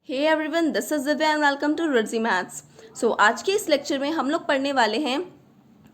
Hey everyone, this is Divya and welcome to रिडजी maths. So आज के इस लेक्चर में हम लोग पढ़ने वाले हैं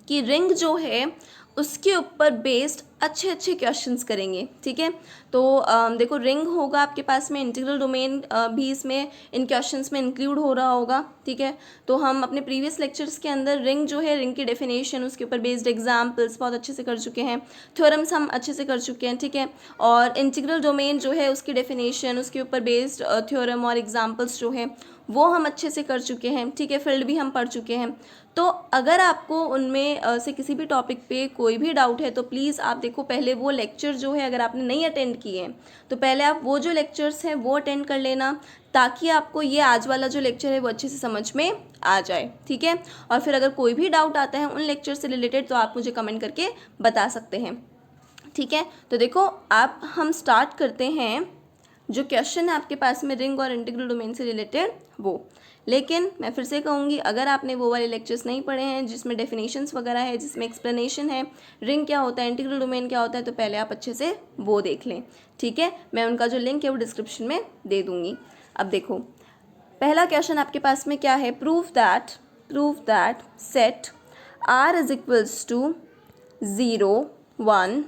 कि रिंग जो है उसके ऊपर बेस्ड अच्छे अच्छे क्वेश्चंस करेंगे। ठीक है, तो देखो रिंग होगा आपके पास में, इंटीग्रल डोमेन भी इसमें इन क्वेश्चंस में इंक्लूड हो रहा होगा। ठीक है, तो हम अपने प्रीवियस लेक्चर्स के अंदर रिंग जो है, रिंग की डेफिनेशन, उसके ऊपर बेस्ड एग्जाम्पल्स बहुत अच्छे से कर चुके हैं, थ्योरम्स हम अच्छे से कर चुके हैं। ठीक है, और इंटीग्रल डोमेन जो है उसकी डेफिनेशन, उसके ऊपर बेस्ड थ्योरम और एग्जाम्पल्स जो है वो हम अच्छे से कर चुके हैं। ठीक है, फील्ड भी हम पढ़ चुके हैं। तो अगर आपको उनमें से किसी भी टॉपिक पे कोई भी डाउट है तो प्लीज़ आप देखो पहले वो लेक्चर जो है, अगर आपने नहीं अटेंड किए हैं तो पहले आप वो जो लेक्चर्स हैं वो अटेंड कर लेना, ताकि आपको ये आज वाला जो लेक्चर है वो अच्छे से समझ में आ जाए। ठीक है, और फिर अगर कोई भी डाउट आता है उन लेक्चर से रिलेटेड तो आप मुझे कमेंट करके बता सकते हैं। ठीक है, तो देखो आप हम स्टार्ट करते हैं जो क्वेश्चन है आपके पास में रिंग और इंटीग्रल डोमेन से रिलेटेड वो। लेकिन मैं फिर से कहूँगी, अगर आपने वो वाले लेक्चर्स नहीं पढ़े हैं जिसमें डेफिनेशंस वगैरह है, जिसमें एक्सप्लेनेशन है, रिंग क्या होता है, इंटीग्रल डोमेन क्या होता है, तो पहले आप अच्छे से वो देख लें। ठीक है, मैं उनका जो लिंक है वो डिस्क्रिप्शन में दे दूँगी। अब देखो पहला क्वेश्चन आपके पास में क्या है, prove that set R is equals to 0, 1,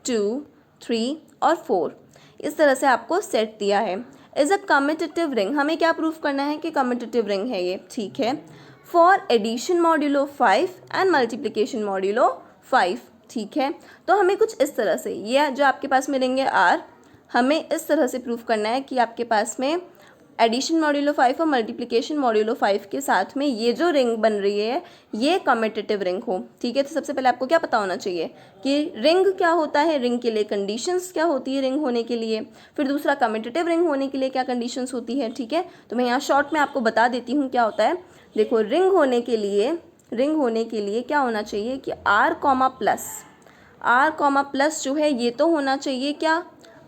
2, 3 और 4, इस तरह से आपको सेट दिया है। इज अ कम्यूटेटिव रिंग, हमें क्या प्रूफ करना है कि कम्यूटेटिव रिंग है ये। ठीक है, for addition modulo 5 and multiplication modulo 5। ठीक है, तो हमें कुछ इस तरह से, ये जो आपके पास में रिंग है आर, हमें इस तरह से प्रूफ करना है कि आपके पास में एडिशन मॉड्यूलो 5 और मल्टीप्लिकेशन मॉड्यूलो 5 के साथ में ये जो रिंग बन रही है ये कम्यूटेटिव रिंग हो। ठीक है, तो सबसे पहले आपको क्या पता होना चाहिए कि रिंग क्या होता है, रिंग के लिए कंडीशंस क्या होती है रिंग होने के लिए, फिर दूसरा कम्यूटेटिव रिंग होने के लिए क्या कंडीशंस होती है। ठीक है, तो मैं यहाँ शॉर्ट में आपको बता देती हूँ क्या होता है। देखो रिंग होने के लिए क्या होना चाहिए कि आर कॉमा प्लस जो है ये तो होना चाहिए क्या,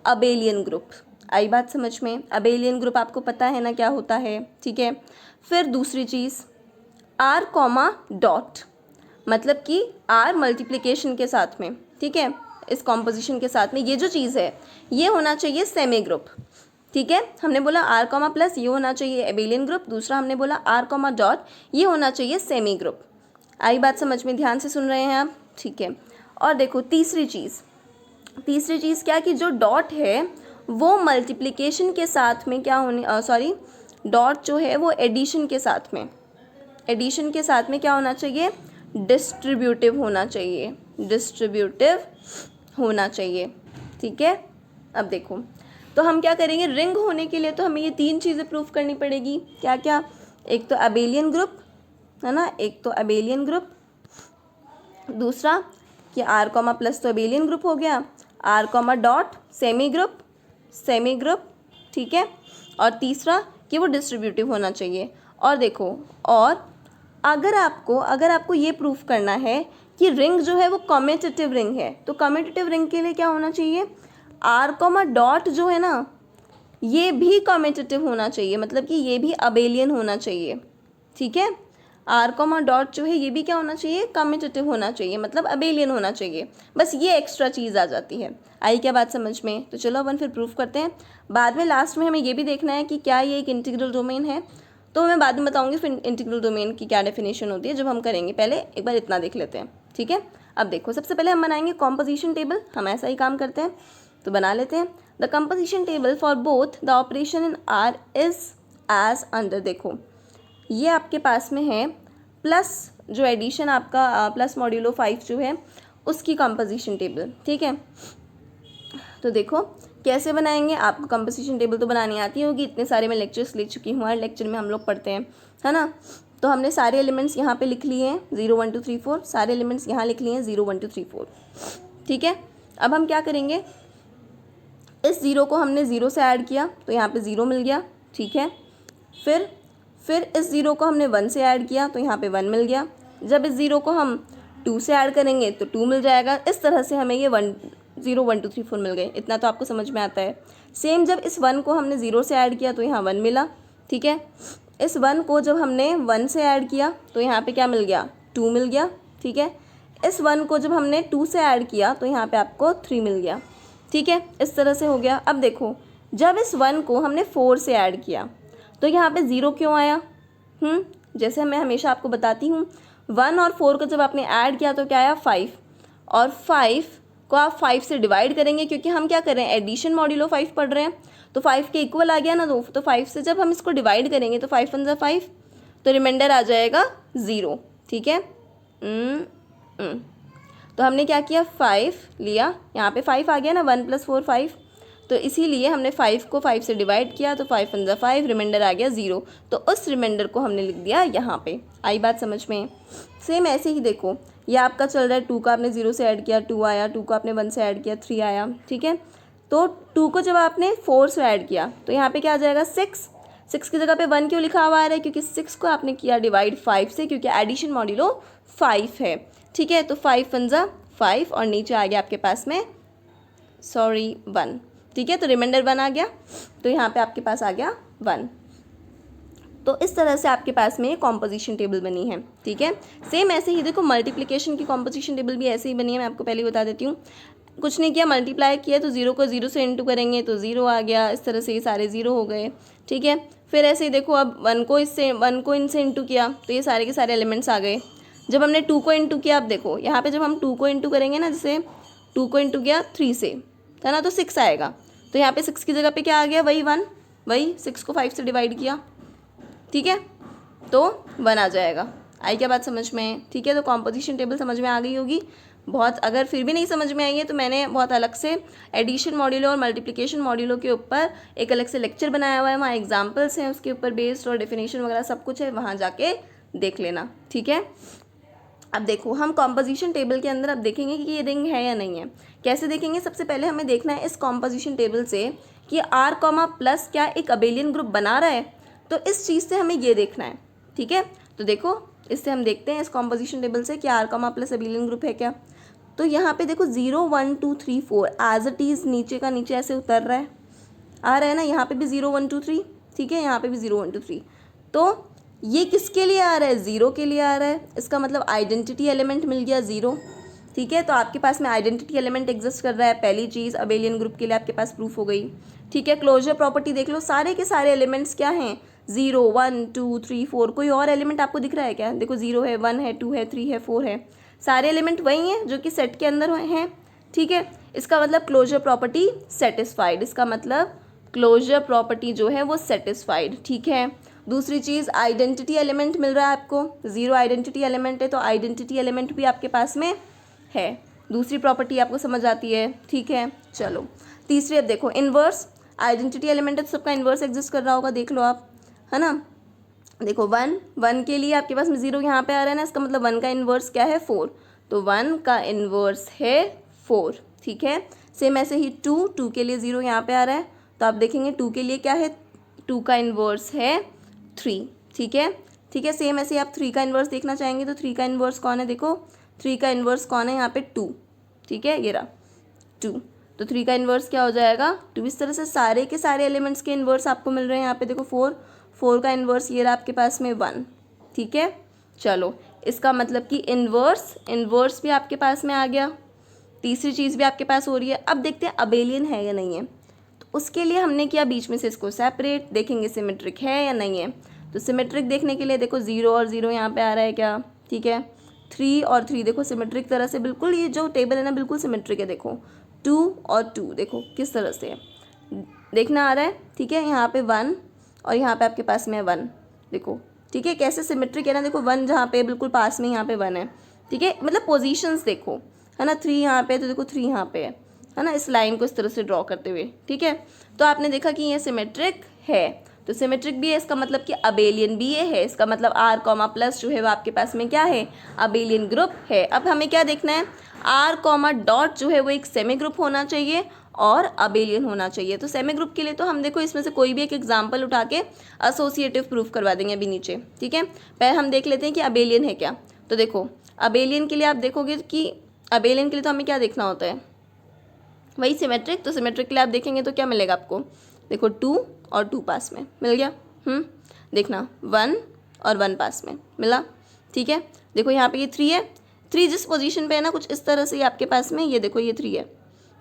अबेलियन ग्रुप। आई बात समझ में, अबेलियन ग्रुप आपको पता है ना क्या होता है। ठीक है, फिर दूसरी चीज़ आर कॉमा डॉट, मतलब कि आर मल्टीप्लिकेशन के साथ में, ठीक है, इस कॉम्पोजिशन के साथ में ये जो चीज़ है ये होना चाहिए सेमी ग्रुप। ठीक है, हमने बोला आर कॉमा प्लस ये होना चाहिए एबेलियन ग्रुप, दूसरा हमने बोला आर कॉमा डॉट ये होना चाहिए सेमी ग्रुप। आई बात समझ में, ध्यान से सुन रहे हैं आप। ठीक है, और देखो तीसरी चीज़ क्या कि जो डॉट है वो मल्टीप्लिकेशन के साथ में क्या होने, डॉट जो है वो एडिशन के साथ में क्या होना चाहिए, डिस्ट्रीब्यूटिव होना चाहिए। ठीक है, अब देखो तो हम क्या करेंगे, रिंग होने के लिए तो हमें ये तीन चीज़ें प्रूफ करनी पड़ेगी। क्या क्या, एक तो अबेलियन ग्रुप है ना, दूसरा कि आर कॉमा प्लस तो अबेलियन ग्रुप हो गया, R comma dot semi group. ठीक है, और तीसरा कि वो डिस्ट्रीब्यूटिव होना चाहिए। और देखो, और अगर आपको ये प्रूफ करना है कि रिंग जो है वो कम्यूटेटिव रिंग है, तो कम्यूटेटिव रिंग के लिए क्या होना चाहिए, आर कॉमा डॉट जो है ना ये भी कम्यूटेटिव होना चाहिए, मतलब कि ये भी अबेलियन होना चाहिए। ठीक है, आर कॉमा डॉट जो है ये भी क्या होना चाहिए, कम्यूटेटिव होना चाहिए, मतलब अबेलियन होना चाहिए। बस ये एक्स्ट्रा चीज़ आ जाती है। आई क्या बात समझ में, तो चलो अपन फिर प्रूफ करते हैं। बाद में लास्ट में हमें ये भी देखना है कि क्या ये एक इंटीग्रल डोमेन है, तो मैं बाद में बताऊंगी फिर इंटीग्रल डोमेन की क्या डेफिनेशन होती है जब हम करेंगे। पहले एक बार इतना देख लेते हैं। ठीक है, अब देखो सबसे पहले हम बनाएंगे कॉम्पोजिशन टेबल, हम ऐसा ही काम करते हैं तो बना लेते हैं। The composition table for both the operation in R is as under. देखो ये आपके पास में है प्लस जो एडिशन आपका प्लस मॉड्यूलो 5 जो है उसकी कंपोजिशन टेबल। ठीक है, तो देखो कैसे बनाएंगे, आपको कंपोजिशन टेबल तो बनानी आती होगी, इतने सारे मैं लेक्चर्स ले चुकी हूँ, हर लेक्चर में हम लोग पढ़ते हैं, है ना। तो हमने सारे एलिमेंट्स यहाँ पे लिख लिए हैं 0, 1, 2, 3, 4, सारे एलिमेंट्स यहाँ लिख लिए हैं 0, 1, 2, 3, 4। ठीक है, अब हम क्या करेंगे, इस 0 को हमने 0 से ऐड किया तो यहाँ पे 0 मिल गया। ठीक है, फिर इस 0 को हमने 1 से ऐड किया तो यहाँ पे 1 मिल गया। जब इस 0 को हम 2 से ऐड करेंगे तो 2 मिल जाएगा। इस तरह से हमें ये 0, 1, 2, 3, 4 मिल गए। इतना तो आपको समझ में आता है। सेम जब इस 1 को हमने 0 से ऐड किया तो यहाँ 1 मिला। ठीक है, इस 1 को जब हमने 1 से ऐड किया तो यहाँ पे क्या मिल गया, 2 मिल गया। ठीक है, इस 1 को जब हमने 2 से ऐड किया तो यहाँ पे आपको 3 मिल गया। ठीक है, इस तरह से हो गया। अब देखो जब इस 1 को हमने 4 से ऐड किया तो यहाँ पे 0 क्यों आया? जैसे मैं हमेशा आपको बताती हूँ, 1 और 4 को जब आपने ऐड किया तो क्या आया? 5, और 5 को आप 5 से डिवाइड करेंगे, क्योंकि हम क्या कर रहे हैं? एडिशन मॉड्यूलो 5 पढ़ रहे हैं, तो 5 के इक्वल आ गया ना, तो 5 से जब हम इसको डिवाइड करेंगे तो 5 1 5, तो रिमाइंडर आ जाएगा 0, ठीक है। तो हमने क्या किया? 5 लिया, यहाँ पे 5 आ गया ना, 1 + 4 5, तो इसीलिए हमने 5 को 5 से डिवाइड किया, तो 5 1 5, रिमाइंडर आ गया 0, तो उस रिमाइंडर को हमने लिख दिया यहाँ पे। आई बात समझ में? सेम ऐसे ही देखो, ये आपका चल रहा है 2 का आपने 0 से ऐड किया 2 आया, 2 को आपने 1 से ऐड किया 3 आया, ठीक है। तो 2 को जब आपने 4 से ऐड किया तो यहाँ पे क्या आ जाएगा? 6 की जगह पे 1 क्यों लिखा हुआ आ रहा है? क्योंकि 6 को आपने किया डिवाइड 5 से, क्योंकि एडिशन मॉड्यूलो 5 है, ठीक है। तो 5 1 5, और नीचे आ गया आपके पास में 1, ठीक है। तो रिमाइंडर 1 आ गया, तो यहाँ पे आपके पास आ गया 1। तो इस तरह से आपके पास में कॉम्पोजिशन टेबल बनी है, ठीक है। सेम ऐसे ही देखो, मल्टीप्लिकेशन की कॉम्पोजिशन टेबल भी ऐसे ही बनी है, मैं आपको पहले बता देती हूँ। कुछ नहीं किया, मल्टीप्लाई किया तो 0 को 0 से इंटू करेंगे तो 0 आ गया, इस तरह से ये सारे 0 हो गए, ठीक है। फिर ऐसे ही देखो, अब 1 को इनसे इंटू किया तो ये सारे के सारे एलिमेंट्स आ गए। जब हमने 2 को इंटू किया, अब देखो यहाँ पे जब हम 2 को इंटू करेंगे ना, जैसे 2 को इंटू किया 3 से, है ना, तो 6 आएगा। तो यहाँ पे 6 की जगह पे क्या आ गया? वही 1, वही 6 को 5 से डिवाइड किया, ठीक है, तो 1 आ जाएगा। आई क्या बात समझ में? ठीक है। तो कॉम्पोजिशन टेबल समझ में आ गई होगी बहुत। अगर फिर भी नहीं समझ में आई है तो मैंने बहुत अलग से एडिशन मॉड्यूलो और मल्टीप्लिकेशन मॉड्यूलो के ऊपर एक अलग से लेक्चर बनाया हुआ है, वहाँ एग्जाम्पल्स हैं उसके ऊपर बेस्ड, और डेफिनेशन वगैरह सब कुछ है, वहाँ जाके देख लेना, ठीक है। अब देखो, हम कॉम्पोजिशन टेबल के अंदर अब देखेंगे कि ये रिंग है या नहीं है। कैसे देखेंगे? सबसे पहले हमें देखना है इस कॉम्पोजिशन टेबल से कि R, क्या एक अबेलियन ग्रुप बना रहा है, तो इस चीज़ से हमें ये देखना है, ठीक है। तो देखो, इससे हम देखते हैं इस कॉम्पोजिशन टेबल से कि R, अबेलियन ग्रुप है क्या। तो यहाँ पे देखो 0 1 2 3 4 एज इट इज़ नीचे का नीचे ऐसे उतर रहा है, आ रहा है ना, यहाँ पे भी 0 1 2 3, ठीक है, यहाँ पे भी 0 1 2 3। तो ये किसके लिए आ रहा है? 0 के लिए आ रहा है। इसका मतलब आइडेंटिटी एलिमेंट मिल गया 0, ठीक है। तो आपके पास में आइडेंटिटी एलिमेंट एग्जिस्ट कर रहा है, पहली चीज़ अबेलियन ग्रुप के लिए आपके पास प्रूफ हो गई, ठीक है। क्लोजर प्रॉपर्टी देख लो, सारे के सारे एलिमेंट्स क्या हैं? 0 1 2 3 4। कोई और एलिमेंट आपको दिख रहा है क्या? देखो 0 है, 1 है, 2 है, 3 है, 4 है, सारे एलिमेंट वही हैं जो कि सेट के अंदर हैं, ठीक है। इसका मतलब क्लोजर प्रॉपर्टी सेटिस्फाइड, इसका मतलब क्लोजर प्रॉपर्टी जो है वो सेटिस्फाइड, ठीक है। दूसरी चीज़, आइडेंटिटी एलिमेंट मिल रहा है आपको, 0 आइडेंटिटी एलिमेंट है, तो आइडेंटिटी एलिमेंट भी आपके पास में है। दूसरी प्रॉपर्टी आपको समझ आती है, ठीक है। चलो तीसरी, अब देखो इन्वर्स, आइडेंटिटी एलिमेंट है तो सबका इन्वर्स एग्जिस्ट कर रहा होगा, देख लो आप, है ना। देखो 1 के लिए आपके पास में 0 यहाँ पे आ रहा है ना, इसका मतलब 1 का इन्वर्स क्या है? 4, तो 1 का इन्वर्स है 4, ठीक है। सेम ऐसे ही 2 के लिए 0 यहाँ पे आ रहा है, तो आप देखेंगे 2 के लिए क्या है? 2 का इन्वर्स है 3, ठीक है, ठीक है। सेम ऐसे आप 3 का इन्वर्स देखना चाहेंगे तो 3 का इन्वर्स कौन है? देखो 3 का इन्वर्स कौन है यहाँ पे? 2, ठीक है, ये रहा 2, तो 3 का इन्वर्स क्या हो जाएगा? 2। इस तरह से सारे के सारे एलिमेंट्स के इन्वर्स आपको मिल रहे हैं। यहाँ पे देखो 4 का इन्वर्स ये रहा आपके पास में 1, ठीक है। चलो, इसका मतलब कि इन्वर्स भी आपके पास में आ गया, तीसरी चीज़ भी आपके पास हो रही है। अब देखते हैं अबेलियन है या नहीं है, तो उसके लिए हमने किया बीच में से इसको सेपरेट, देखेंगे सिमेट्रिक है या नहीं है। तो सिमेट्रिक देखने के लिए देखो 0 और 0 यहाँ पे आ रहा है क्या? ठीक है, 3 और 3 देखो सिमेट्रिक तरह से, बिल्कुल ये जो टेबल है ना बिल्कुल सिमेट्रिक है। देखो 2 और 2 देखो किस तरह से देखना आ रहा है, ठीक है। यहाँ पे 1 और यहाँ पे आपके पास में 1, देखो ठीक है कैसे सिमेट्रिक है ना। देखो 1 जहाँ पे बिल्कुल पास में यहाँ पे 1 है, ठीक है, मतलब पोजीशंस देखो, है ना। 3 यहाँ पे तो देखो 3 यहाँ पे है ना, इस लाइन को इस तरह से ड्रॉ करते हुए, ठीक है। तो आपने देखा कि ये सिमेट्रिक है, तो सिमेट्रिक भी है, इसका मतलब कि अबेलियन भी ये है। इसका मतलब R कॉमा प्लस जो है वो आपके पास में क्या है? अबेलियन ग्रुप है। अब हमें क्या देखना है? R कॉमा डॉट जो है वो एक सेमी ग्रुप होना चाहिए और अबेलियन होना चाहिए। तो सेमी ग्रुप के लिए तो हम देखो इसमें से कोई भी एक एग्जाम्पल उठा के एसोसिएटिव प्रूफ करवा देंगे अभी नीचे, ठीक है। पहले हम देख लेते हैं कि अबेलियन है क्या। तो देखो अबेलियन के लिए आप देखोगे कि अबेलियन के लिए तो हमें क्या देखना होता है? वही सिमेट्रिक। तो सिमेट्रिक के लिए आप देखेंगे तो क्या मिलेगा आपको? देखो 2 और 2 पास में मिल गया, देखना 1 और 1 पास में मिला, ठीक है। देखो यहाँ पे ये 3 है, 3 जिस पोजीशन पे है ना कुछ इस तरह से आपके पास में, ये देखो ये 3 है,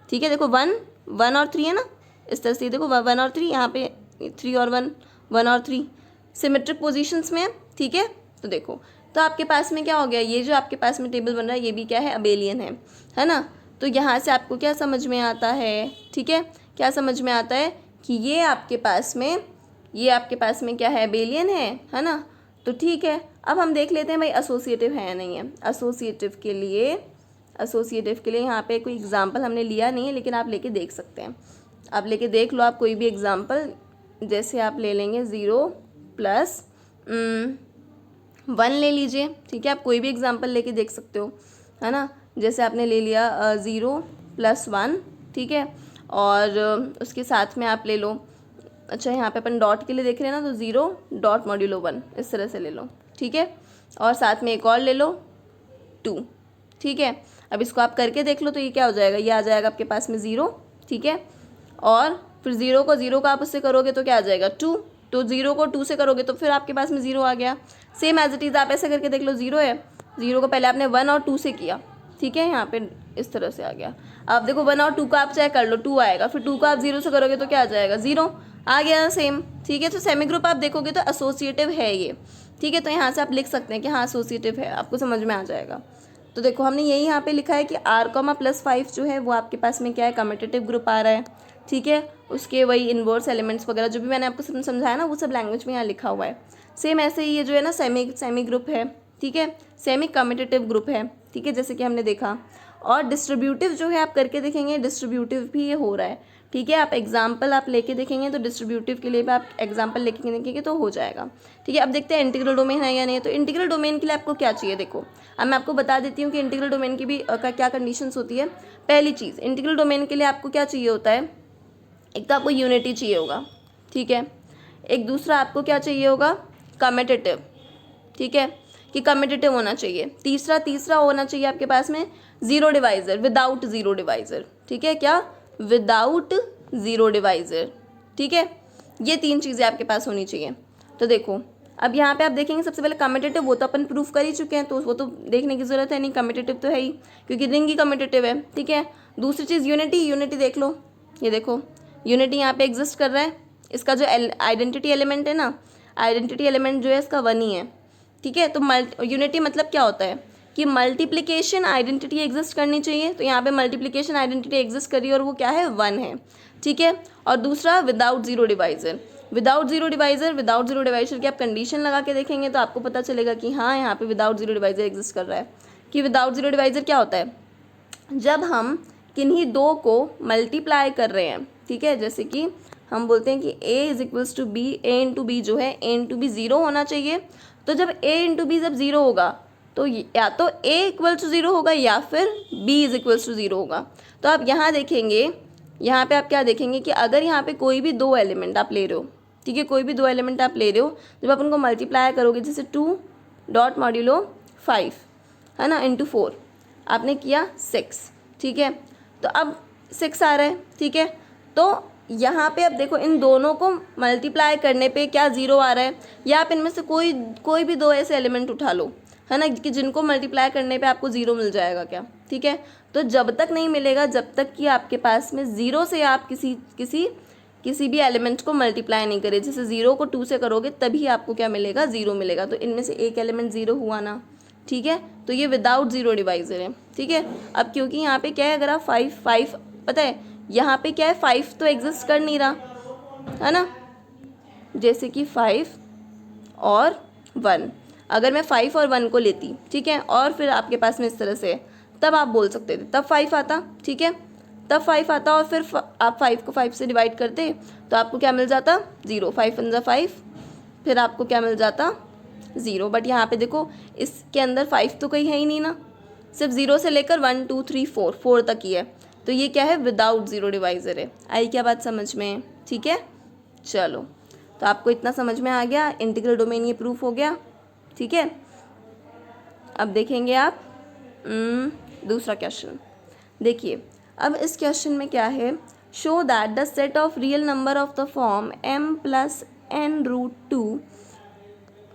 ठीक है। देखो 1 और 3 है ना, इस तरह से देखो 1 और 3, यहाँ पे 3 और 1 1 और 3 सिमेट्रिक पोजीशंस में है, ठीक है। तो देखो, तो आपके पास में क्या हो गया, ये जो आपके पास में टेबल बन रहा है ये भी क्या है, अबेलियन है ना। तो यहाँ से आपको क्या समझ में आता है, ठीक है, क्या समझ में आता है कि ये आपके पास में क्या है, अबेलियन है ना। तो ठीक है, अब हम देख लेते हैं भाई एसोसिएटिव है या नहीं है। एसोसिएटिव के लिए यहाँ पे कोई एग्जांपल हमने लिया नहीं है, लेकिन आप लेके देख सकते हैं। आप लेके देख लो, आप कोई भी एग्जांपल, जैसे आप ले लेंगे 0 + 1 ले लीजिए, ठीक है। आप कोई भी एग्जांपल लेके देख सकते हो, है ना। जैसे आपने ले लिया 0 + 1, ठीक है, और उसके साथ में आप ले लो, अच्छा यहाँ पे अपन डॉट के लिए देख रहे हैं ना, तो 0 डॉट मॉड्यूलो 1 इस तरह से ले लो, ठीक है। और साथ में एक और ले लो 2, ठीक है। अब इसको आप करके देख लो, तो ये क्या हो जाएगा, ये आ जाएगा आपके पास में 0, ठीक है। और फिर 0 को आप उससे करोगे तो क्या आ जाएगा 2, तो 0 को 2 से करोगे तो फिर आपके पास में 0 आ गया। सेम एज इट इज़ आप ऐसे करके देख लो, 0 है, 0 को पहले आपने 1 और 2 से किया, ठीक है, यहाँ पे इस तरह से आ गया। अब देखो 1 और 2 का आप चेक कर लो, 2 आएगा, फिर 2 को आप 0 से करोगे तो क्या आ जाएगा, 0 आ गया, सेम, ठीक है। तो सेमी ग्रुप आप देखोगे तो एसोसिएटिव है ये, ठीक है। तो यहाँ से आप लिख सकते हैं कि हाँ एसोसिएटिव है, आपको समझ में आ जाएगा। तो देखो हमने यही यहाँ पे लिखा है कि r, +5 जो है वो आपके पास में क्या है, कम्यूटेटिव ग्रुप आ रहा है, ठीक है। उसके वही इन्वर्स एलिमेंट्स वगैरह जो भी मैंने आपको समझाया ना, वो सब लैंग्वेज में यहाँ लिखा हुआ है। सेम ऐसे ही ये जो है ना सेमी ग्रुप है, ठीक है, सेमी कम्यूटेटिव ग्रुप है, ठीक है, जैसे कि हमने देखा। और डिस्ट्रीब्यूटिव जो है आप करके देखेंगे, डिस्ट्रीब्यूटिव भी ये हो रहा है, ठीक है। आप एग्जाम्पल आप लेके देखेंगे तो डिस्ट्रीब्यूटिव के लिए भी आप एग्जाम्पल लेके देखेंगे तो हो जाएगा, ठीक है। अब देखते हैं इंटीग्रल डोमेन है या नहीं। तो इंटीग्रल डोमेन के लिए आपको क्या चाहिए, देखो अब मैं आपको बता देती हूँ कि इंटीग्रल डोमेन की भी क्या कंडीशंस होती है। पहली चीज़, इंटीग्रल डोमेन के लिए आपको क्या चाहिए होता है, एक तो आपको यूनिटी चाहिए होगा, ठीक है। एक दूसरा आपको क्या चाहिए होगा, कम्यूटेटिव, ठीक है, कि कम्यूटेटिव होना चाहिए। तीसरा होना चाहिए आपके पास में zero divisor, without zero divisor, ठीक है, क्या, विदाउट ज़ीरो डिवाइज़र, ठीक है। ये 3 चीज़ें आपके पास होनी चाहिए। तो देखो अब यहाँ पे आप देखेंगे, सबसे पहले कम्यूटेटिव, वो तो अपन प्रूफ कर ही चुके हैं, तो वो तो देखने की ज़रूरत है नहीं, कम्यूटेटिव तो है ही, क्योंकि रिंग ही कम्यूटेटिव है, ठीक है। दूसरी चीज़ यूनिटी देख लो, ये देखो यूनिटी यहाँ पे एग्जिस्ट कर रहा है। इसका जो आइडेंटिटी एलिमेंट है ना, आइडेंटिटी एलिमेंट जो है इसका 1 ही है, ठीक है। तो यूनिटी मतलब क्या होता है कि मल्टीप्लिकेशन आइडेंटिटी एग्जिस्ट करनी चाहिए, तो यहाँ पे मल्टीप्लिकेशन आइडेंटिटी एग्जिस्ट करी और वो क्या है, 1 है, ठीक है। और दूसरा without zero divisor, without zero divisor की आप कंडीशन लगा के देखेंगे तो आपको पता चलेगा कि हाँ यहाँ पे विदाउट ज़ीरो डिवाइज़र एग्जिस्ट कर रहा है। कि विदाउट ज़ीरो डिवाइज़र क्या होता है, जब हम किन्हीं दो को मल्टीप्लाई कर रहे हैं, ठीक है, जैसे कि हम बोलते हैं कि a = b, a × b जो है a × b 0 होना चाहिए। तो जब a × b जब 0 होगा तो या तो a = 0 होगा या फिर b = 0 होगा। तो आप यहाँ देखेंगे, यहाँ पे आप क्या देखेंगे कि अगर यहाँ पे कोई भी 2 एलिमेंट आप ले रहे हो, ठीक है, कोई भी 2 एलिमेंट आप ले रहे हो, जब आप उनको मल्टीप्लाई करोगे, जैसे 2 डॉट मॉड्यूलो 5 है ना, × 4 आपने किया 6, ठीक है। तो अब 6 आ रहा है, ठीक है। तो यहाँ पे अब देखो इन दोनों को मल्टीप्लाई करने पे क्या 0 आ रहा है, या आप इनमें से कोई भी 2 ऐसे एलिमेंट उठा लो, है ना, कि जिनको मल्टीप्लाई करने पे आपको 0 मिल जाएगा क्या, ठीक है। तो जब तक नहीं मिलेगा, जब तक कि आपके पास में 0 से आप किसी भी एलिमेंट को मल्टीप्लाई नहीं करें, जैसे 0 को 2 से करोगे तभी आपको क्या मिलेगा, 0 मिलेगा। तो इनमें से एक एलिमेंट 0 हुआ ना, ठीक है। तो ये विदाउट ज़ीरो डिवाइज़र है, ठीक है। अब क्योंकि यहाँ पे क्या है, अगर आप 5 पता है यहाँ पे क्या है, 5 तो एग्जिस्ट कर नहीं रहा, है ना, जैसे कि 5 और 1, अगर मैं 5 और 1 को लेती, ठीक है, और फिर आपके पास में इस तरह से, तब आप बोल सकते थे, तब 5 आता, ठीक है, तब 5 आता, और फिर आप 5 को 5 से डिवाइड करते तो आपको क्या मिल जाता, 0, 5 × 5, फिर आपको क्या मिल जाता, 0। बट यहाँ पे देखो इसके अंदर 5 तो कहीं है ही नहीं ना, सिर्फ 0 से लेकर 1 2 3 4 तक ही है। तो ये क्या है, विदाउट ज़ीरो डिवाइज़र है। आई क्या बात समझ में, ठीक है। चलो, तो आपको इतना समझ में आ गया, इंटीग्रल डोमेन ये प्रूफ हो गया, ठीक है। अब देखेंगे आप दूसरा क्वेश्चन। देखिए अब इस क्वेश्चन में क्या है, show that the set of real number of the form m + n√2,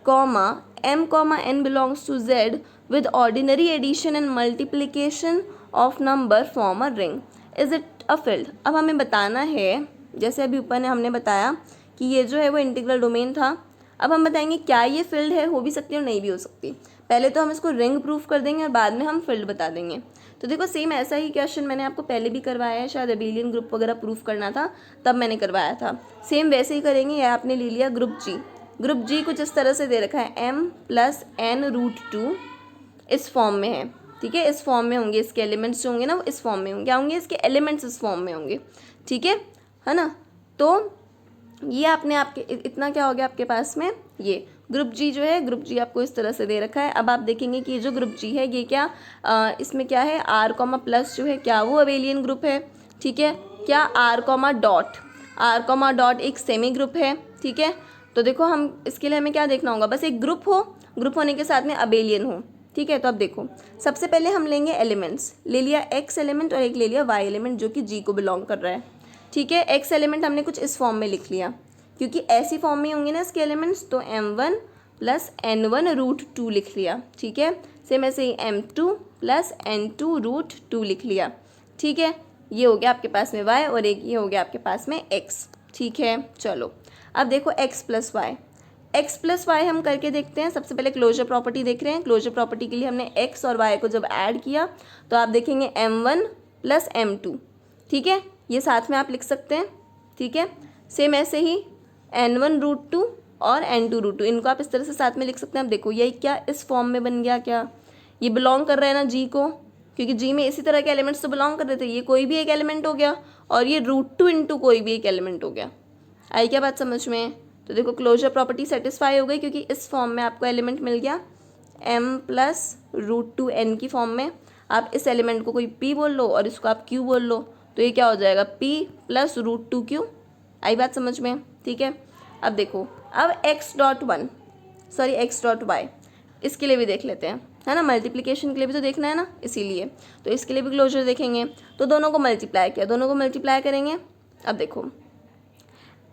m, n belongs to z with ordinary addition and multiplication of number form a ring. Is it a field? अब हमें बताना है, जैसे अभी ऊपर ने हमने बताया कि ये जो है वो इंटीग्रल डोमेन था। अब हम बताएंगे क्या ये फील्ड है, हो भी सकती है और नहीं भी हो सकती। पहले तो हम इसको रिंग प्रूफ कर देंगे और बाद में हम फील्ड बता देंगे। तो देखो सेम ऐसा ही क्वेश्चन मैंने आपको पहले भी करवाया है, शायद अबेलियन ग्रुप वगैरह प्रूफ करना था तब मैंने करवाया था। सेम वैसे ही करेंगे। या आपने ले लिया ग्रुप जी। ग्रुप जी कुछ इस तरह से दे रखा है m+n√2 इस फॉर्म में है, ठीक है। इस फॉर्म में होंगे इसके एलिमेंट्स जो होंगे ना, वो इस फॉर्म में होंगे। क्या होंगे? इसके एलिमेंट्स इस फॉर्म में होंगे, ठीक है ना। तो ये आपने आपके इतना क्या हो गया आपके पास में, ये ग्रुप जी जो है, ग्रुप जी आपको इस तरह से दे रखा है। अब आप देखेंगे कि ये जो ग्रुप जी है ये क्या इसमें क्या है, r, जो है क्या वो अबेलियन ग्रुप है, ठीक है। क्या r, एक सेमी ग्रुप है, ठीक है। तो देखो हम इसके लिए हमें क्या देखना होगा, बस एक ग्रुप हो, ग्रुप होने के साथ में अबेलियन हो, ठीक है। तो अब देखो सबसे पहले हम लेंगे एलिमेंट्स। ले लिया x एलिमेंट और एक ले लिया y एलिमेंट जो कि g को बिलोंग कर रहा है, ठीक है। x एलिमेंट हमने कुछ इस फॉर्म में लिख लिया, क्योंकि ऐसी फॉर्म में होंगे ना इसके एलिमेंट्स, तो m1+n1√2 लिख लिया, ठीक है। सेम ऐसे ही m2+n2√2 लिख लिया, ठीक है। ये हो गया आपके पास में y और एक ये हो गया आपके पास में x, ठीक है। चलो अब देखो x+y हम करके देखते हैं। सबसे पहले क्लोजर प्रॉपर्टी देख रहे हैं। क्लोजर प्रॉपर्टी के लिए हमने x और y को जब ऐड किया तो आप देखेंगे m1+m2, ठीक है। ये साथ में आप लिख सकते हैं, ठीक है। सेम ऐसे ही n1√2 और n2√2 इनको आप इस तरह से साथ में लिख सकते हैं। अब देखो ये क्या इस फॉर्म में बन गया, क्या ये बिलोंग कर रहा है ना g को, क्योंकि g में इसी तरह के एलिमेंट्स तो बिलोंग कर रहे थे। ये कोई भी एक एलिमेंट हो गया और ये √2 इंटू कोई भी एक एलिमेंट हो गया। आई क्या बात समझ में? तो देखो क्लोजर प्रॉपर्टी सेटिस्फाई हो गई, क्योंकि इस फॉर्म में आपको एलिमेंट मिल गया m+√2n की फॉर्म में। आप इस एलिमेंट को कोई p बोल लो और इसको आप q बोल लो, तो ये क्या हो जाएगा p+√2q। आई बात समझ में? ठीक है। अब देखो अब x.y इसके लिए भी देख लेते हैं, है ना। मल्टीप्लिकेशन के लिए भी तो देखना है ना, इसीलिए तो इसके लिए भी क्लोजर देखेंगे। तो दोनों को मल्टीप्लाई किया, दोनों को मल्टीप्लाई करेंगे। अब देखो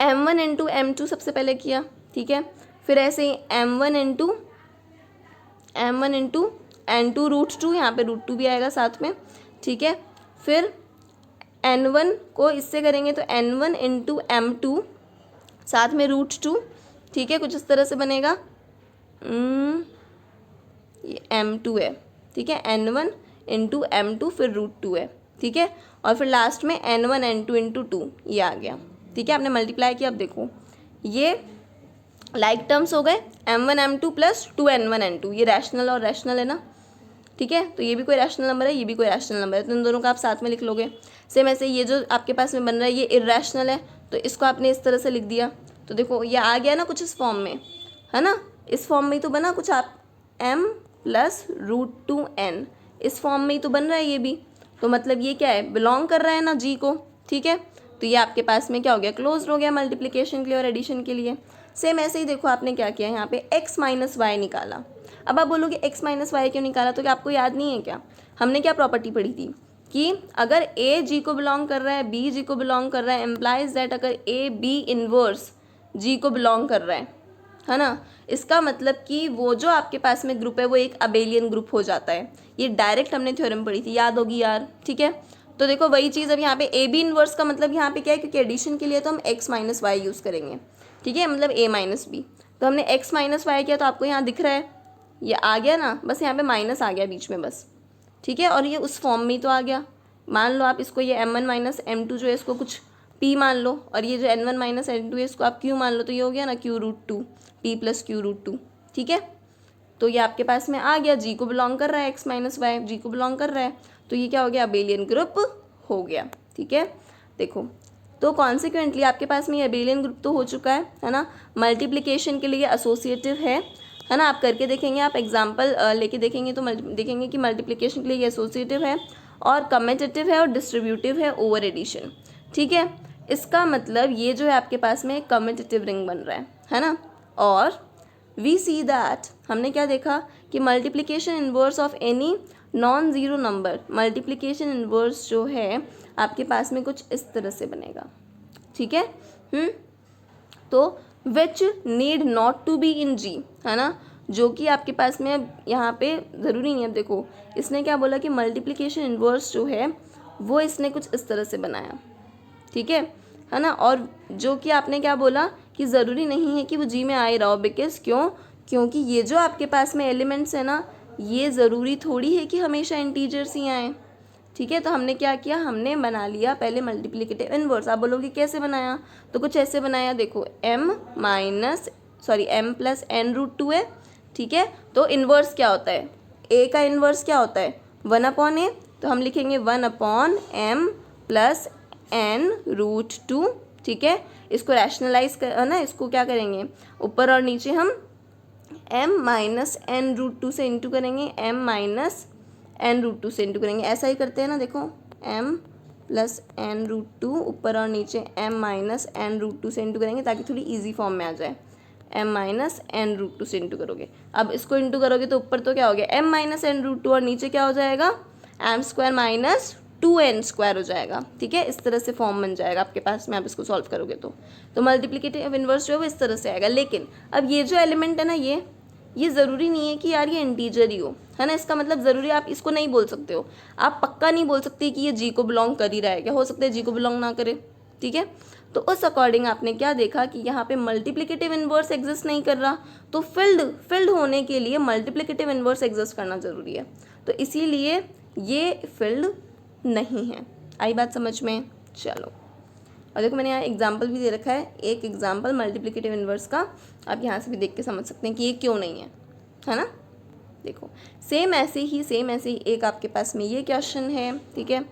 m1 इंटू m2 सबसे पहले किया, ठीक है। फिर ऐसे ही m1 इंटू n2√2, यहाँ पे √2 भी आएगा साथ में, ठीक है। फिर n1 को इससे करेंगे तो n1 इंटू m2 साथ में √2, ठीक है। कुछ इस तरह से बनेगा, ये m2 है, ठीक है। n1 इंटू m2 फिर √2 है, ठीक है। और फिर लास्ट में n1 n2 इंटू 2 ये आ गया, ठीक है। आपने मल्टीप्लाई किया। अब देखो ये लाइक टर्म्स हो गए, m1 m2 plus 2n1 n2, ये रैशनल और रैशनल है ना, ठीक है। तो ये भी कोई रैशनल नंबर है, ये भी कोई रैशनल नंबर है, तो इन दोनों का आप साथ में लिख लोगे। सेम ऐसे ये जो आपके पास में बन रहा है ये इर्रेशनल है, तो इसको आपने इस तरह से लिख दिया। तो देखो ये आ गया ना कुछ इस फॉर्म में, है ना। इस फॉर्म में ही तो बना कुछ, आप m+√2n इस फॉर्म में ही तो बन रहा है ये भी। तो मतलब ये क्या है, बिलोंग कर रहा है ना जी को, ठीक है। तो ये आपके पास में क्या हो गया, क्लोज हो गया मल्टीप्लिकेशन के लिए और एडिशन के लिए। सेम ऐसे ही देखो आपने क्या किया, यहाँ पे x माइनस वाई निकाला। अब आप बोलोगे x माइनस वाई क्यों निकाला, तो क्या आपको याद नहीं है क्या, हमने क्या प्रॉपर्टी पढ़ी थी कि अगर a g को बिलोंग कर रहा है, b g को बिलोंग कर रहा है, एम्प्लाइज दैट अगर a b इनवर्स g को बिलोंग कर रहा है ना, इसका मतलब कि वो जो आपके पास में ग्रुप है वो एक अबेलियन ग्रुप हो जाता है। ये डायरेक्ट हमने थ्योरम पढ़ी थी, याद होगी यार, ठीक है। तो देखो वही चीज़ अब यहाँ पे ए बी इनवर्स का मतलब यहाँ पे क्या है, क्योंकि एडिशन के लिए तो हम x माइनस वाई यूज़ करेंगे, ठीक है, मतलब a माइनस बी। तो हमने x माइनस वाई किया तो आपको यहाँ दिख रहा है ये आ गया ना, बस यहाँ पे माइनस आ गया बीच में बस, ठीक है। और ये उस फॉर्म में ही तो आ गया। मान लो आप इसको ये m1 माइनस m2 जो है इसको कुछ p मान लो, और ये जो n1 माइनस n2 है इसको आप q मान लो, तो ये हो गया ना q√2 p प्लस q√2, ठीक है। तो ये आपके पास में आ गया, जी को बिलोंग कर रहा है, x माइनस वाई जी को बिलोंग कर रहा है, तो ये क्या हो गया, अबेलियन ग्रुप हो गया, ठीक है। देखो तो कॉन्सिक्वेंटली आपके पास में ये अबेलियन ग्रुप तो हो चुका है ना। मल्टीप्लिकेशन के लिए एसोसिएटिव है ना। आप करके देखेंगे, आप एग्जाम्पल लेके देखेंगे तो देखेंगे कि मल्टीप्लिकेशन के लिए ये एसोसिएटिव है और कम्यूटेटिव है और डिस्ट्रीब्यूटिव है ओवर एडिशन, ठीक है। इसका मतलब ये जो है आपके पास में एक कम्यूटेटिव रिंग बन रहा है ना। और वी सी दैट हमने क्या देखा कि multiplication inverse of any non zero number, multiplication inverse जो है आपके पास में कुछ इस तरह से बनेगा, ठीक है। तो which need not to be in G, है ना, जो कि आपके पास में अब यहाँ पे ज़रूरी नहीं है। अब देखो इसने क्या बोला कि मल्टीप्लिकेशन इनवर्स जो है वो इसने कुछ इस तरह से बनाया, ठीक है ना। और जो कि आपने क्या बोला कि ज़रूरी नहीं है कि वो जी में आ ही रहा हो, बिकॉज क्योंकि ये जो आपके पास में एलिमेंट्स है ना, ये ज़रूरी थोड़ी है कि हमेशा इंटीजर्स ही आएँ। ठीक है, तो हमने क्या किया, हमने बना लिया पहले मल्टीप्लिकेटिव इनवर्स। आप बोलोगे कैसे बनाया, तो कुछ ऐसे बनाया, देखो m plus N root two है। ठीक है, तो इन्वर्स क्या होता है, a का इन्वर्स क्या होता है 1/a, तो हम लिखेंगे 1/m plus N root to. ठीक है, इसको रैशनलाइज कर ना, इसको क्या करेंगे, ऊपर और नीचे हम m minus N root two से इंटू करेंगे, m minus N root two से इंटू करेंगे। ऐसा ही करते हैं ना, देखो m plus N root two, ऊपर और नीचे m minus N root two से इंटू करेंगे ताकि थोड़ी इजी फॉर्म में आ जाए। m minus N root two से इंटू करोगे, अब इसको इंटू करोगे तो ऊपर तो क्या हो गया m minus N root two, और नीचे क्या हो जाएगा m square minus 2n square हो जाएगा। ठीक है, इस तरह से फॉर्म बन जाएगा आपके पास में, आप इसको सॉल्व करोगे तो मल्टीप्लिकेटिव इनवर्स जो है वो इस तरह से आएगा। लेकिन अब ये जो एलिमेंट है ना, ये ज़रूरी नहीं है कि यार ये इंटीजर ही हो, है ना। इसका मतलब ज़रूरी आप इसको नहीं बोल सकते हो, आप पक्का नहीं बोल सकते कि ये जी को बिलोंग कर ही रहा है, क्या हो सकता है जी को बिलोंग ना करे। ठीक है, तो उस अकॉर्डिंग आपने क्या देखा कि यहाँ पे मल्टीप्लिकेटिव इनवर्स एग्जिस्ट नहीं कर रहा, तो फिल्ड होने के लिए मल्टीप्लिकेटिव इनवर्स एग्जिस्ट करना ज़रूरी है, तो इसीलिए ये फिल्ड नहीं है। आई बात समझ में, चलो। और देखो मैंने यहाँ एग्जाम्पल भी दे रखा है, एक एग्जाम्पल मल्टीप्लिकेटिव इनवर्स का, आप यहाँ से भी देख के समझ सकते हैं कि ये क्यों नहीं है ना। देखो सेम ऐसे ही एक आपके पास में ये क्वेश्चन है। ठीक है,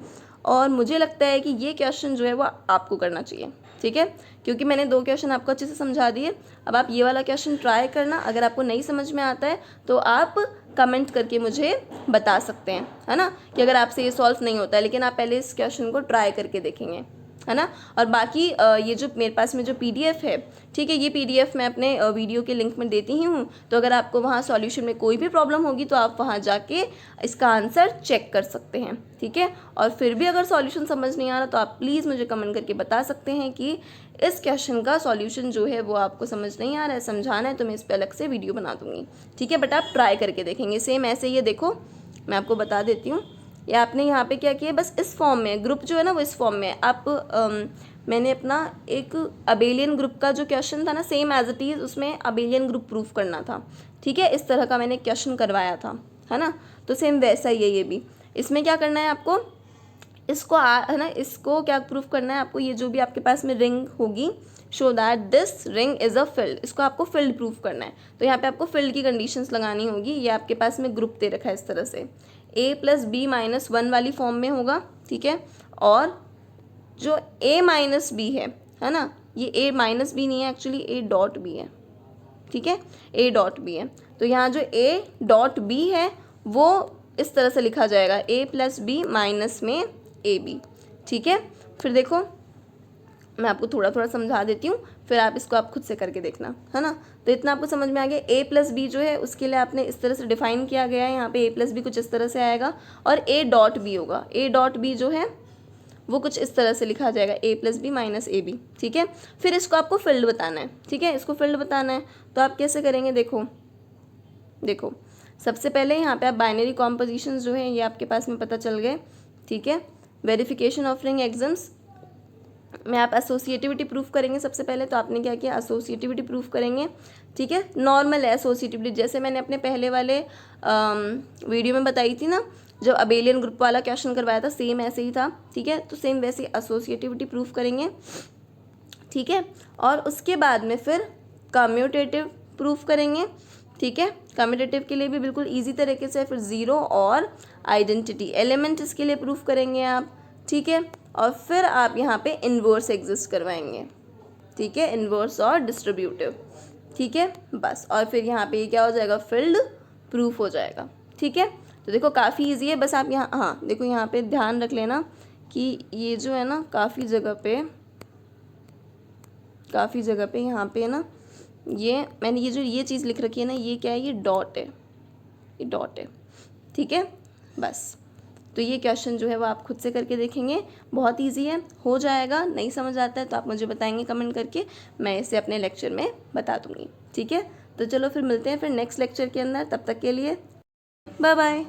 और मुझे लगता है कि ये क्वेश्चन जो है वो आपको करना चाहिए। ठीक है, क्योंकि मैंने 2 क्वेश्चन आपको अच्छे से समझा दिए। अब आप ये वाला क्वेश्चन ट्राई करना, अगर आपको नहीं समझ में आता है तो आप कमेंट करके मुझे बता सकते हैं, है ना, कि अगर आपसे ये सॉल्व नहीं होता है, लेकिन आप पहले इस क्वेश्चन को ट्राई करके देखेंगे, है ना। और बाकी ये जो मेरे पास में जो PDF है, ठीक है, ये PDF मैं अपने वीडियो के लिंक में देती ही हूँ, तो अगर आपको वहाँ सॉल्यूशन में कोई भी प्रॉब्लम होगी तो आप वहाँ जाके इसका आंसर चेक कर सकते हैं। ठीक है, और फिर भी अगर सॉल्यूशन समझ नहीं आ रहा तो आप प्लीज़ मुझे कमेंट करके बता सकते हैं कि इस क्वेश्चन का सॉल्यूशन जो है वो आपको समझ नहीं आ रहा है, समझाना है, तो मैं इस पर अलग से वीडियो बना दूँगी। ठीक है, बट आप ट्राई करके देखेंगे। सेम ऐसे ही देखो, मैं आपको बता देती हूँ, या आपने यहाँ पे क्या किया, बस इस फॉर्म में ग्रुप जो है ना वो इस फॉर्म में है। आप मैंने अपना एक अबेलियन ग्रुप का जो क्वेश्चन था ना, सेम एज इट इज़ उसमें अबेलियन ग्रुप प्रूफ करना था। ठीक है, इस तरह का मैंने क्वेश्चन करवाया था, है ना, तो सेम वैसा ही है ये भी। इसमें क्या करना है आपको, इसको है ना, इसको क्या प्रूफ करना है आपको, ये जो भी आपके पास में रिंग होगी, show that this ring is a field, इसको आपको फील्ड प्रूफ करना है। तो यहाँ पे आपको फील्ड की कंडीशंस लगानी होगी। ये आपके पास में ग्रुप दे रखा है इस तरह से, a प्लस बी माइनस 1 वाली फॉर्म में होगा। ठीक है, और जो a माइनस बी है ना, ये a माइनस बी नहीं है, एक्चुअली a डॉट बी है। ठीक है, a डॉट बी है, तो यहाँ जो a डॉट बी है वो इस तरह से लिखा जाएगा, a प्लस बी माइनस में ए बी। ठीक है, फिर देखो मैं आपको थोड़ा थोड़ा समझा देती हूँ, फिर आप इसको आप खुद से करके देखना, है ना। तो इतना आपको समझ में आ गया। a प्लस बी जो है उसके लिए आपने इस तरह से डिफाइन किया गया है, यहाँ पे a प्लस बी कुछ इस तरह से आएगा, और a डॉट बी होगा, a डॉट बी जो है वो कुछ इस तरह से लिखा जाएगा, a plus B minus A B. ठीक है, फिर इसको आपको फील्ड बताना है। ठीक है, इसको फील्ड बताना है, तो आप कैसे करेंगे, देखो सबसे पहले यहाँ पे आप बाइनरी कॉम्पोजिशन जो है ये आपके पास में पता चल गए। ठीक है, वेरिफिकेशन ऑफ रिंग एग्जाम्स में आप एसोसिएटिविटी प्रूफ करेंगे सबसे पहले, तो आपने क्या किया, एसोसिएटिविटी प्रूफ करेंगे। ठीक है, नॉर्मल है एसोसिएटिविटी, जैसे मैंने अपने पहले वाले वीडियो में बताई थी ना, जो अबेलियन ग्रुप वाला क्वेश्चन करवाया था, सेम ऐसे ही था। ठीक है, तो सेम वैसे एसोसिएटिविटी प्रूफ करेंगे। ठीक है, और उसके बाद में फिर कम्यूटेटिव प्रूफ करेंगे। ठीक है, कम्यूटेटिव के लिए भी बिल्कुल इजी तरीके से, फिर ज़ीरो और आइडेंटिटी एलिमेंट इसके लिए प्रूफ करेंगे आप। ठीक है, और फिर आप यहाँ पे इन्वर्स एग्जिस्ट करवाएंगे। ठीक है, इन्वर्स और डिस्ट्रीब्यूटिव। ठीक है, बस, और फिर यहाँ पे क्या हो जाएगा, फील्ड प्रूफ हो जाएगा। ठीक है, तो देखो काफ़ी इजी है, बस आप यहाँ, हाँ देखो यहाँ पे ध्यान रख लेना कि ये जो है ना काफ़ी जगह पे यहाँ पे ना, ये मैंने ये चीज़ लिख रखी है ना, ये क्या है, ये डॉट है। ठीक है, बस, तो ये क्वेश्चन जो है वो आप खुद से करके देखेंगे, बहुत इजी है, हो जाएगा। नहीं समझ आता है तो आप मुझे बताएंगे कमेंट करके, मैं इसे अपने लेक्चर में बता दूँगी। ठीक है, तो चलो फिर मिलते हैं फिर नेक्स्ट लेक्चर के अंदर, तब तक के लिए बाय बाय।